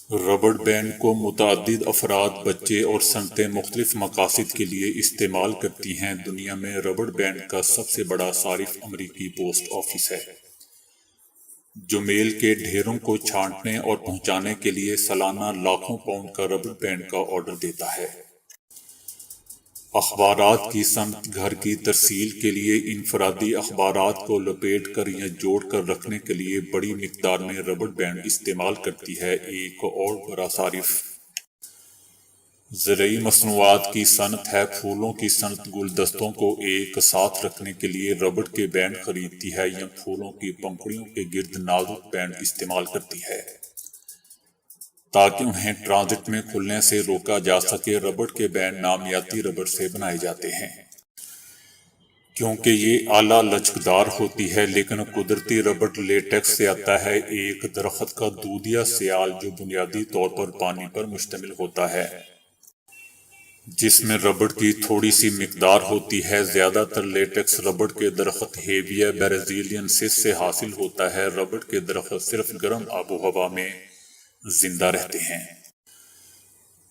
रबड़ बैंड को मुतअद्दिद अफराद, बच्चे और सनतें मुख्तलिफ मकासद के लिए इस्तेमाल करती हैं। दुनिया में रबड़ बैंड का सबसे बड़ा सारिफ अमरीकी पोस्ट ऑफिस है, जो मेल के ढेरों को छांटने और पहुंचाने के लिए सालाना लाखों पाउंड का रबड़ बैंड का ऑर्डर देता है। अखबारात की सनत घर की तरसील के लिए इनफरादी अखबारात को लपेट कर या जोड़ कर रखने के लिए बड़ी मिकदार में रबड़ बैंड इस्तेमाल करती है। एक और बड़ा सारिफ ज़रई मसनूआत की सनत है। फूलों की सनत गुलदस्तों को एक साथ रखने के लिए रबड़ के बैंड खरीदती है या फूलों की पंखुड़ियों के गिर्द नाजुक बैंड इस्तेमाल करती है ताकि उन्हें ट्रांजिट में खुलने से रोका जा सके। रबड़ के बैंड नामियाती रबड़ से बनाए जाते हैं क्योंकि ये आला लचकदार होती है, लेकिन कुदरती रबड़ लेटेक्स से आता है, एक दरख्त का दूधिया सियाल जो बुनियादी तौर पर पानी पर मुश्तमिल होता है, जिसमें रबड़ की थोड़ी सी मिकदार होती है। ज्यादातर लेटेक्स रबड़ के दरख्त हेविया ब्राजीलियनसिस से हासिल होता है। रबड़ के दरख्त सिर्फ गर्म आबो हवा में जिंदा रहते हैं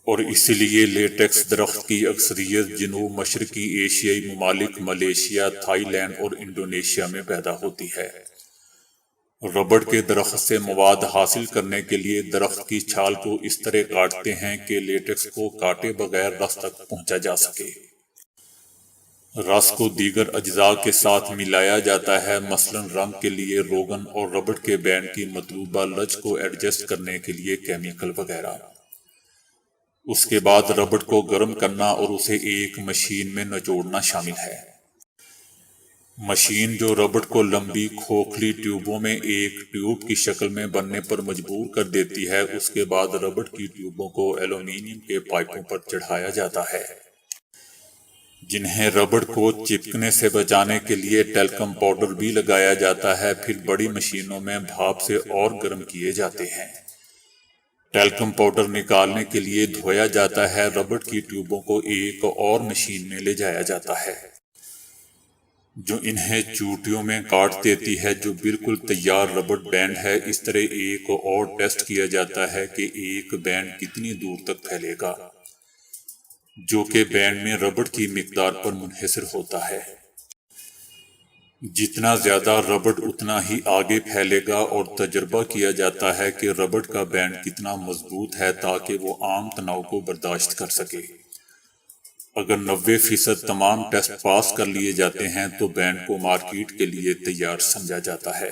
और इसीलिए लेटेक्स दरख्त की अक्सरियत जनूब मशरकी एशियाई ममालिक मलेशिया, थाईलैंड और इंडोनेशिया में पैदा होती है। रबड़ के दरख्त से मवाद हासिल करने के लिए दरख्त की छाल को इस तरह काटते हैं कि लेटेक्स को काटे बगैर रस तक पहुंचा जा सके। रस को दीगर अज्जा के साथ मिलाया जाता है, मसलन रंग के लिए रोगन और रबड़ के बैंड की मतलूबा लच को एडजस्ट करने के लिए केमिकल वगैरह। उसके बाद रबड़ को गर्म करना और उसे एक मशीन में निचोड़ना शामिल है। मशीन जो रबड़ को लंबी खोखली ट्यूबों में एक ट्यूब की शक्ल में बनने पर मजबूर कर देती है। उसके बाद रबड़ की ट्यूबों को एल्यूमीनियम के पाइपों पर चढ़ाया जाता है, जिन्हें रबड़ को चिपकने से बचाने के लिए टैल्कम पाउडर भी लगाया जाता है। फिर बड़ी मशीनों में भाप से और गर्म किए जाते हैं। टैल्कम पाउडर निकालने के लिए धोया जाता है। रबड़ की ट्यूबों को एक और मशीन में ले जाया जाता है, जो इन्हें चूटियों में काट देती है, जो बिल्कुल तैयार रबड़ बैंड है। इस तरह एक और टेस्ट किया जाता है कि एक बैंड कितनी दूर तक फैलेगा, जो कि बैंड में रबड़ की मिकदार पर मुनहसर होता है। जितना ज्यादा रबड़ उतना ही आगे फैलेगा और तजर्बा किया जाता है कि रबड़ का बैंड कितना मजबूत है ताकि वो आम तनाव को बर्दाश्त कर सके। अगर 90% तमाम टेस्ट पास कर लिए जाते हैं तो बैंड को मार्केट के लिए तैयार समझा जाता है।